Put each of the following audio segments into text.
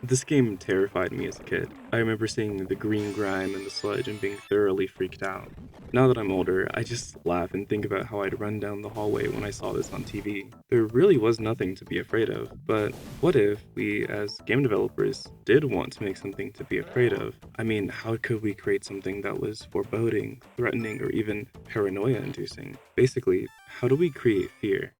This game terrified me as a kid. I remember seeing the green grime and the sludge and being thoroughly freaked out. Now that I'm older, I just laugh and think about how I'd run down the hallway when I saw this on TV. There really was nothing to be afraid of, but what if we, as game developers, did want to make something to be afraid of? I mean, how could we create something that was foreboding, threatening, or even paranoia-inducing? Basically, how do we create fear?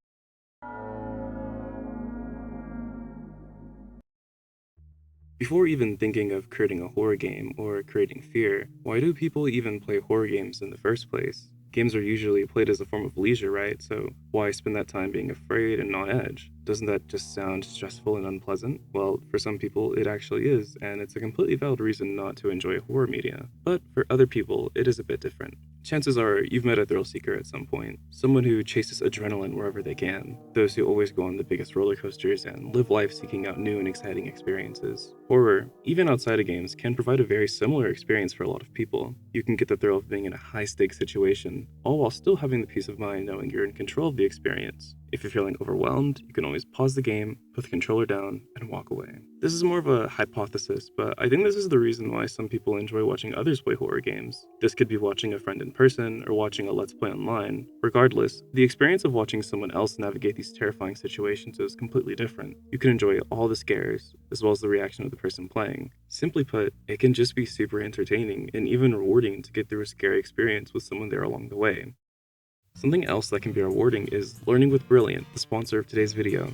Before even thinking of creating a horror game or creating fear, why do people even play horror games in the first place? Games are usually played as a form of leisure, right? So why spend that time being afraid and on edge? Doesn't that just sound stressful and unpleasant? Well, for some people, it actually is, and it's a completely valid reason not to enjoy horror media. But for other people, it is a bit different. Chances are you've met a thrill seeker at some point, someone who chases adrenaline wherever they can, those who always go on the biggest roller coasters and live life seeking out new and exciting experiences. Horror, even outside of games, can provide a very similar experience for a lot of people. You can get the thrill of being in a high-stakes situation, all while still having the peace of mind knowing you're in control of the experience. If you're feeling overwhelmed, you can always pause the game, put the controller down, and walk away. This is more of a hypothesis, but I think this is the reason why some people enjoy watching others play horror games. This could be watching a friend in person or watching a Let's Play online. Regardless, the experience of watching someone else navigate these terrifying situations is completely different. You can enjoy all the scares, as well as the reaction of the person playing. Simply put, it can just be super entertaining and even rewarding to get through a scary experience with someone there along the way. Something else that can be rewarding is learning with Brilliant, the sponsor of today's video.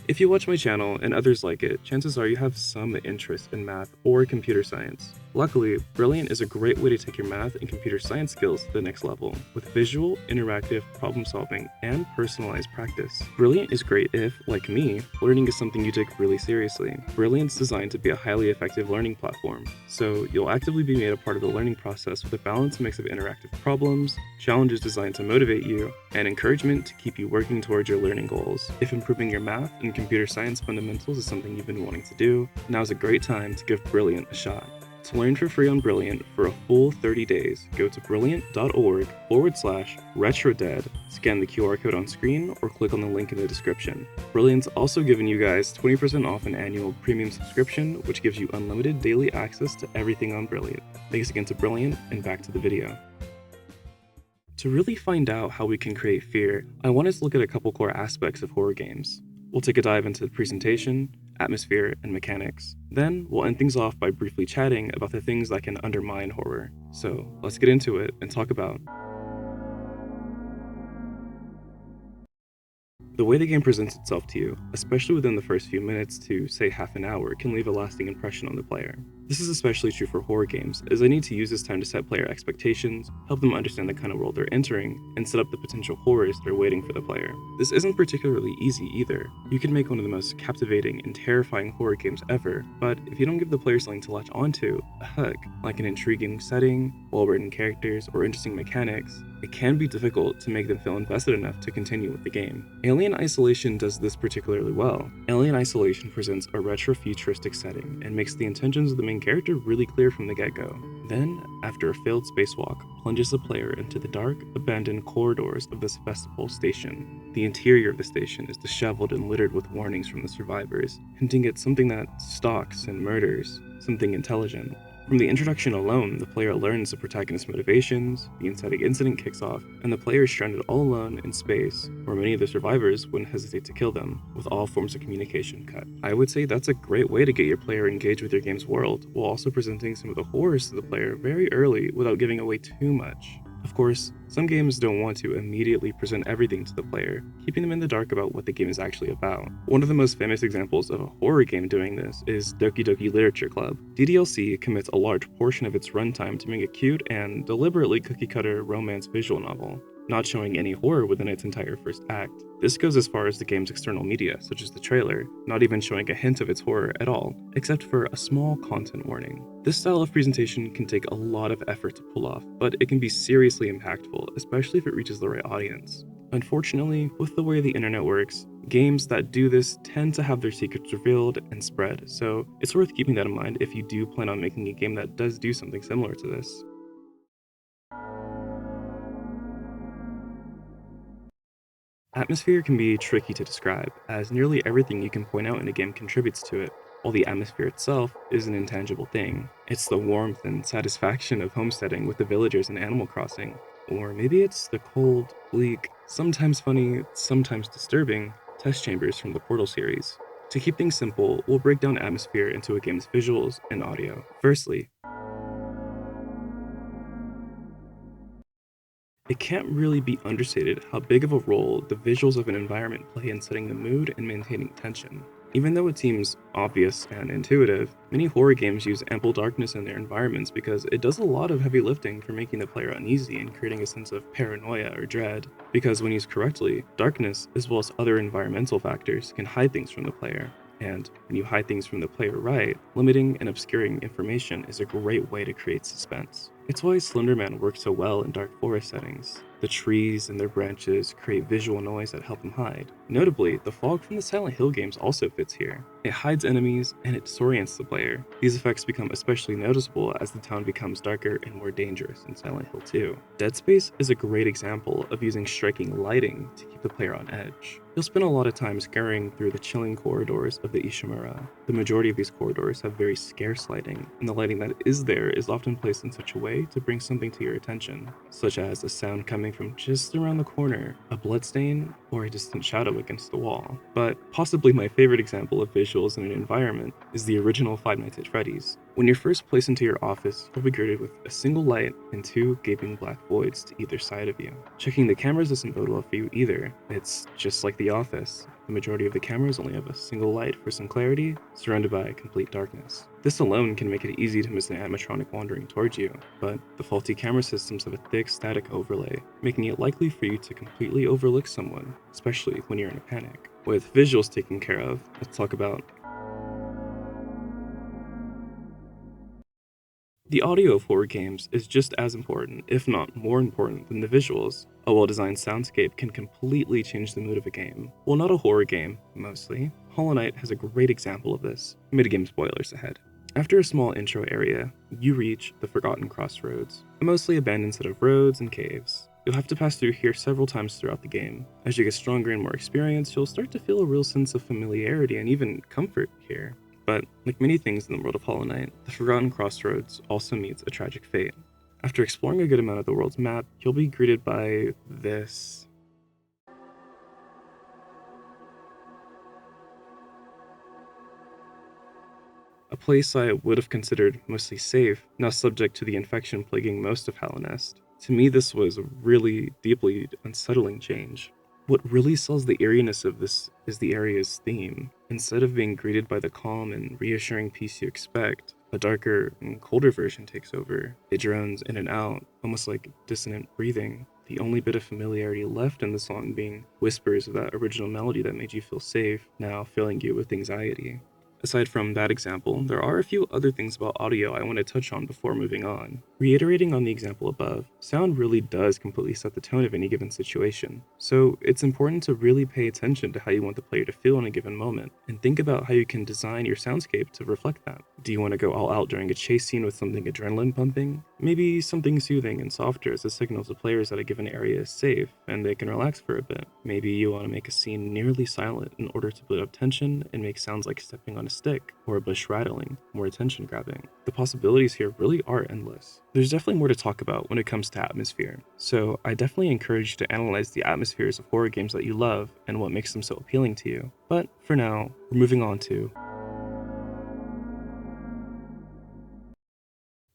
If you watch my channel and others like it, chances are you have some interest in math or computer science. Luckily, Brilliant is a great way to take your math and computer science skills to the next level, with visual, interactive problem solving, and personalized practice. Brilliant is great if, like me, learning is something you take really seriously. Brilliant's designed to be a highly effective learning platform, so you'll actively be made a part of the learning process with a balanced mix of interactive problems, challenges designed to motivate you, and encouragement to keep you working towards your learning goals. If improving your math and computer science fundamentals is something you've been wanting to do, now's a great time to give Brilliant a shot. To learn for free on Brilliant for a full 30 days, go to brilliant.org/retrodead, scan the QR code on screen, or click on the link in the description. Brilliant's also giving you guys 20% off an annual premium subscription, which gives you unlimited daily access to everything on Brilliant. Thanks again to Brilliant, and back to the video. To really find out how we can create fear, I wanted to look at a couple core aspects of horror games. We'll take a dive into the presentation, atmosphere, and mechanics. Then, we'll end things off by briefly chatting about the things that can undermine horror. So, let's get into it and talk about the way the game presents itself to you, especially within the first few minutes to, say, half an hour, can leave a lasting impression on the player. This is especially true for horror games, as they need to use this time to set player expectations, help them understand the kind of world they're entering, and set up the potential horrors that are waiting for the player. This isn't particularly easy either. You can make one of the most captivating and terrifying horror games ever, but if you don't give the player something to latch onto, a hook, like an intriguing setting, well-written characters, or interesting mechanics, it can be difficult to make them feel invested enough to continue with the game. Alien Isolation does this particularly well. Alien Isolation presents a retro-futuristic setting and makes the intentions of the main character really clear from the get-go. Then, after a failed spacewalk, plunges the player into the dark, abandoned corridors of the Sebastopol station. The interior of the station is disheveled and littered with warnings from the survivors, hinting at something that stalks and murders, something intelligent. From the introduction alone, the player learns the protagonist's motivations, the inciting incident kicks off, and the player is stranded all alone in space, where many of the survivors wouldn't hesitate to kill them, with all forms of communication cut. I would say that's a great way to get your player engaged with your game's world, while also presenting some of the horrors to the player very early without giving away too much. Of course, some games don't want to immediately present everything to the player, keeping them in the dark about what the game is actually about. One of the most famous examples of a horror game doing this is Doki Literature Club. DDLC commits a large portion of its runtime to make a cute and deliberately cookie-cutter romance visual novel, not showing any horror within its entire first act. This goes as far as the game's external media, such as the trailer, not even showing a hint of its horror at all, except for a small content warning. This style of presentation can take a lot of effort to pull off, but it can be seriously impactful, especially if it reaches the right audience. Unfortunately, with the way the internet works, games that do this tend to have their secrets revealed and spread, so it's worth keeping that in mind if you do plan on making a game that does do something similar to this. Atmosphere can be tricky to describe, as nearly everything you can point out in a game contributes to it, while the atmosphere itself is an intangible thing. It's the warmth and satisfaction of homesteading with the villagers in Animal Crossing. Or maybe it's the cold, bleak, sometimes funny, sometimes disturbing test chambers from the Portal series. To keep things simple, we'll break down atmosphere into a game's visuals and audio. Firstly, it can't really be understated how big of a role the visuals of an environment play in setting the mood and maintaining tension. Even though it seems obvious and intuitive, many horror games use ample darkness in their environments because it does a lot of heavy lifting for making the player uneasy and creating a sense of paranoia or dread. Because when used correctly, darkness, as well as other environmental factors, can hide things from the player. And when you hide things from the player right, limiting and obscuring information is a great way to create suspense. It's why Slender Man works so well in dark forest settings. The trees and their branches create visual noise that help him hide. Notably, the fog from the Silent Hill games also fits here. It hides enemies and it disorients the player. These effects become especially noticeable as the town becomes darker and more dangerous in Silent Hill 2. Dead Space is a great example of using striking lighting to keep the player on edge. You'll spend a lot of time scurrying through the chilling corridors of the Ishimura. The majority of these corridors have very scarce lighting, and the lighting that is there is often placed in such a way to bring something to your attention, such as a sound coming from just around the corner, a bloodstain, or a distant shadow against the wall. But possibly my favorite example of visuals in an environment is the original Five Nights at Freddy's. When you're first placed into your office, you'll be greeted with a single light and two gaping black voids to either side of you. Checking the cameras doesn't bode well for you either. It's just like The Office. The majority of the cameras only have a single light for some clarity, surrounded by complete darkness. This alone can make it easy to miss an animatronic wandering towards you, but the faulty camera systems have a thick static overlay, making it likely for you to completely overlook someone, especially when you're in a panic. With visuals taken care of, let's talk about the audio of horror games is just as important, if not more important, than the visuals. A well-designed soundscape can completely change the mood of a game. Well, not a horror game, mostly. Hollow Knight has a great example of this. Mid-game spoilers ahead. After a small intro area, you reach the Forgotten Crossroads, a mostly abandoned set of roads and caves. You'll have to pass through here several times throughout the game. As you get stronger and more experienced, you'll start to feel a real sense of familiarity and even comfort here. But, like many things in the world of Hollow Knight, the Forgotten Crossroads also meets a tragic fate. After exploring a good amount of the world's map, you'll be greeted by this. A place I would have considered mostly safe, now subject to the infection plaguing most of Hallownest. To me, this was a really deeply unsettling change. What really sells the eeriness of this is the area's theme. Instead of being greeted by the calm and reassuring peace you expect, a darker and colder version takes over. It drones in and out, almost like dissonant breathing, the only bit of familiarity left in the song being whispers of that original melody that made you feel safe, now filling you with anxiety. Aside from that example, there are a few other things about audio I want to touch on before moving on. Reiterating on the example above, sound really does completely set the tone of any given situation, so it's important to really pay attention to how you want the player to feel in a given moment, and think about how you can design your soundscape to reflect that. Do you want to go all out during a chase scene with something adrenaline pumping? Maybe something soothing and softer as a signal to players that a given area is safe and they can relax for a bit. Maybe you want to make a scene nearly silent in order to build up tension and make sounds like stepping on a stick or a bush rattling, more attention grabbing. The possibilities here really are endless. There's definitely more to talk about when it comes to atmosphere, so I definitely encourage you to analyze the atmospheres of horror games that you love and what makes them so appealing to you. But for now, we're moving on to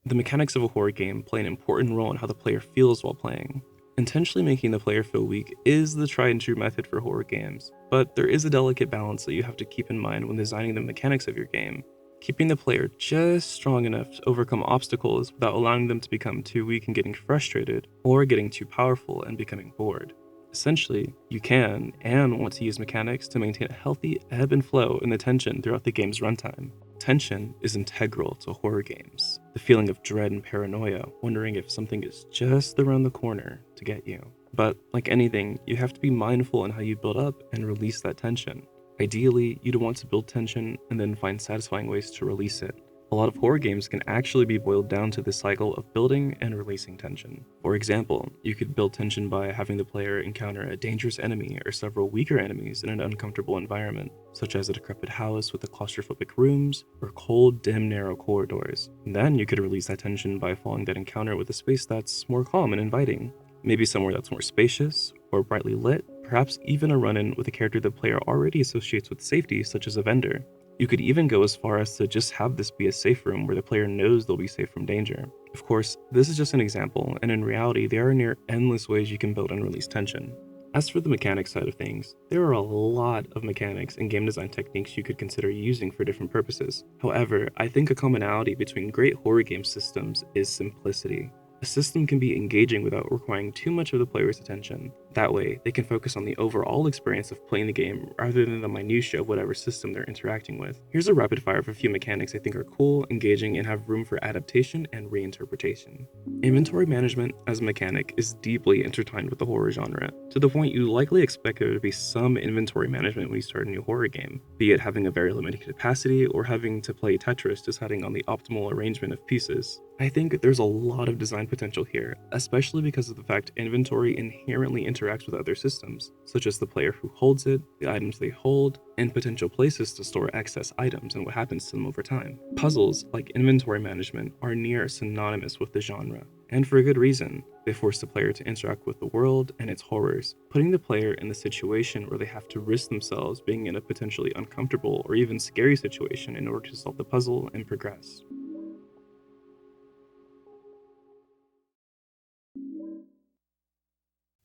the mechanics of a horror game play an important role in how the player feels while playing. Intentionally making the player feel weak is the tried and true method for horror games, but there is a delicate balance that you have to keep in mind when designing the mechanics of your game. Keeping the player just strong enough to overcome obstacles without allowing them to become too weak and getting frustrated, or getting too powerful and becoming bored. Essentially, you can and want to use mechanics to maintain a healthy ebb and flow in the tension throughout the game's runtime. Tension is integral to horror games. The feeling of dread and paranoia, wondering if something is just around the corner to get you. But like anything, you have to be mindful in how you build up and release that tension. Ideally, you'd want to build tension and then find satisfying ways to release it. A lot of horror games can actually be boiled down to this cycle of building and releasing tension. For example, you could build tension by having the player encounter a dangerous enemy or several weaker enemies in an uncomfortable environment, such as a decrepit house with claustrophobic rooms or cold, dim, narrow corridors. And then you could release that tension by following that encounter with a space that's more calm and inviting. Maybe somewhere that's more spacious or brightly lit, perhaps even a run-in with a character the player already associates with safety, such as a vendor. You could even go as far as to just have this be a safe room where the player knows they'll be safe from danger. Of course, this is just an example, and in reality, there are near endless ways you can build and release tension. As for the mechanics side of things, there are a lot of mechanics and game design techniques you could consider using for different purposes. However, I think a commonality between great horror game systems is simplicity. A system can be engaging without requiring too much of the player's attention. That way, they can focus on the overall experience of playing the game rather than the minutiae of whatever system they're interacting with. Here's a rapid fire of a few mechanics I think are cool, engaging, and have room for adaptation and reinterpretation. Inventory management as a mechanic is deeply intertwined with the horror genre, to the point you likely expect there to be some inventory management when you start a new horror game, be it having a very limited capacity or having to play Tetris deciding on the optimal arrangement of pieces. I think there's a lot of design potential here, especially because of the fact inventory inherently interacts with other systems, such as the player who holds it, the items they hold, and potential places to store excess items and what happens to them over time. Puzzles, like inventory management, are near synonymous with the genre, and for a good reason. They force the player to interact with the world and its horrors, putting the player in the situation where they have to risk themselves being in a potentially uncomfortable or even scary situation in order to solve the puzzle and progress.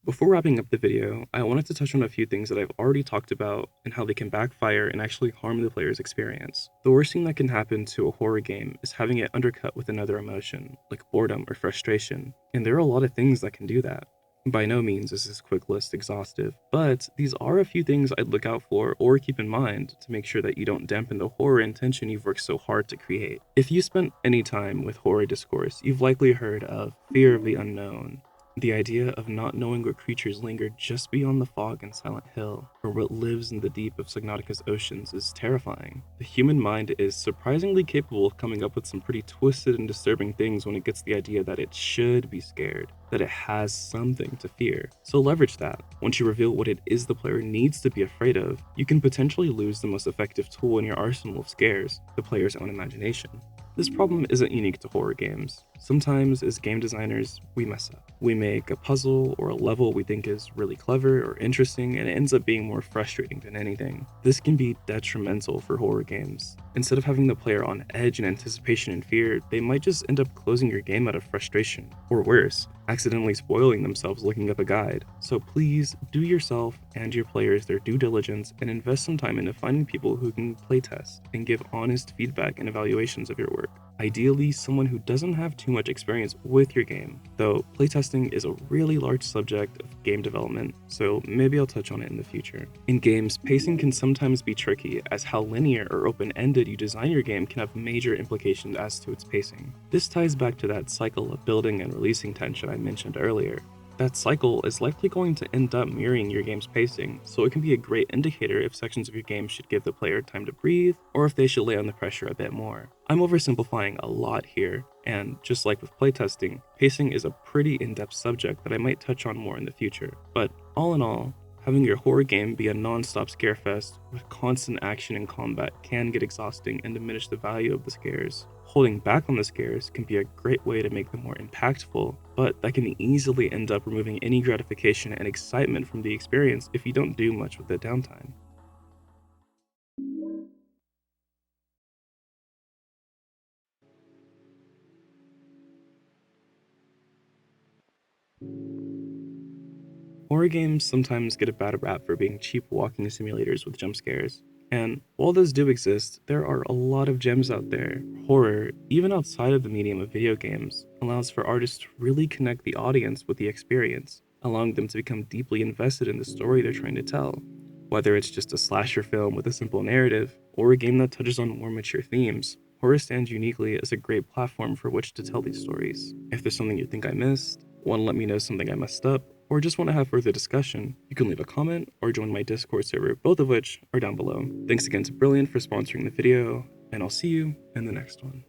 Before wrapping up the video, I wanted to touch on a few things that I've already talked about and how they can backfire and actually harm the player's experience. The worst thing that can happen to a horror game is having it undercut with another emotion, like boredom or frustration, and there are a lot of things that can do that. By no means is this quick list exhaustive, but these are a few things I'd look out for or keep in mind to make sure that you don't dampen the horror and tension you've worked so hard to create. If you spent any time with horror discourse, you've likely heard of fear of the unknown. The idea of not knowing what creatures linger just beyond the fog in Silent Hill, or what lives in the deep of Subnautica's oceans, is terrifying. The human mind is surprisingly capable of coming up with some pretty twisted and disturbing things when it gets the idea that it should be scared, that it has something to fear. So leverage that. Once you reveal what it is the player needs to be afraid of, you can potentially lose the most effective tool in your arsenal of scares, the player's own imagination. This problem isn't unique to horror games. Sometimes, as game designers, we mess up. We make a puzzle or a level we think is really clever or interesting, and it ends up being more frustrating than anything. This can be detrimental for horror games. Instead of having the player on edge in anticipation and fear, they might just end up closing your game out of frustration, or worse, accidentally spoiling themselves looking up a guide. So please do yourself and your players their due diligence and invest some time into finding people who can playtest and give honest feedback and evaluations of your work. Ideally, someone who doesn't have too much experience with your game, though playtesting is a really large subject of game development, so maybe I'll touch on it in the future. In games, pacing can sometimes be tricky, as how linear or open-ended you design your game can have major implications as to its pacing. This ties back to that cycle of building and releasing tension I mentioned earlier. That cycle is likely going to end up mirroring your game's pacing, so it can be a great indicator if sections of your game should give the player time to breathe, or if they should lay on the pressure a bit more. I'm oversimplifying a lot here, and just like with playtesting, pacing is a pretty in-depth subject that I might touch on more in the future. But all in all, having your horror game be a non-stop scarefest with constant action and combat can get exhausting and diminish the value of the scares. Holding back on the scares can be a great way to make them more impactful, but that can easily end up removing any gratification and excitement from the experience if you don't do much with the downtime. Horror games sometimes get a bad rap for being cheap walking simulators with jump scares. And while those do exist, there are a lot of gems out there. Horror, even outside of the medium of video games, allows for artists to really connect the audience with the experience, allowing them to become deeply invested in the story they're trying to tell. Whether it's just a slasher film with a simple narrative, or a game that touches on more mature themes, horror stands uniquely as a great platform for which to tell these stories. If there's something you think I missed, want to let me know something I messed up, or just want to have further discussion, you can leave a comment or join my Discord server, both of which are down below. Thanks again to Brilliant for sponsoring the video, and I'll see you in the next one.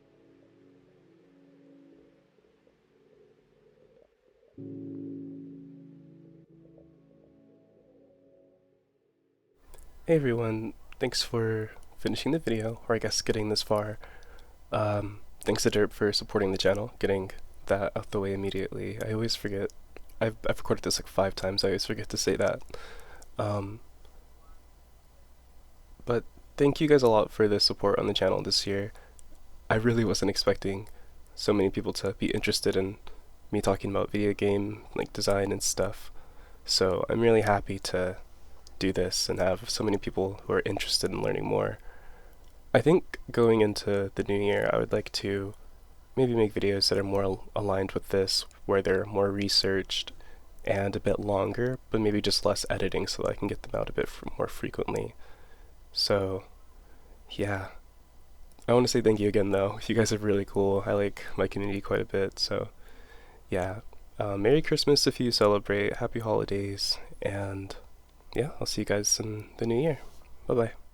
Hey everyone, thanks for finishing the video, or I guess getting this far. Thanks to Derp for supporting the channel, getting that out the way immediately. I always forget, I've recorded this like 5 times, I always forget to say that. But thank you guys a lot for the support on the channel this year. I really wasn't expecting so many people to be interested in me talking about video game like design and stuff. So I'm really happy to do this and have so many people who are interested in learning more. I think going into the new year, I would like to maybe make videos that are more aligned with this, where they're more researched and a bit longer, but maybe just less editing so that I can get them out a bit more frequently. So, yeah. I want to say thank you again though. You guys are really cool. I like my community quite a bit, so yeah. Merry Christmas if you celebrate, happy holidays, and yeah, I'll see you guys in the new year. Bye bye.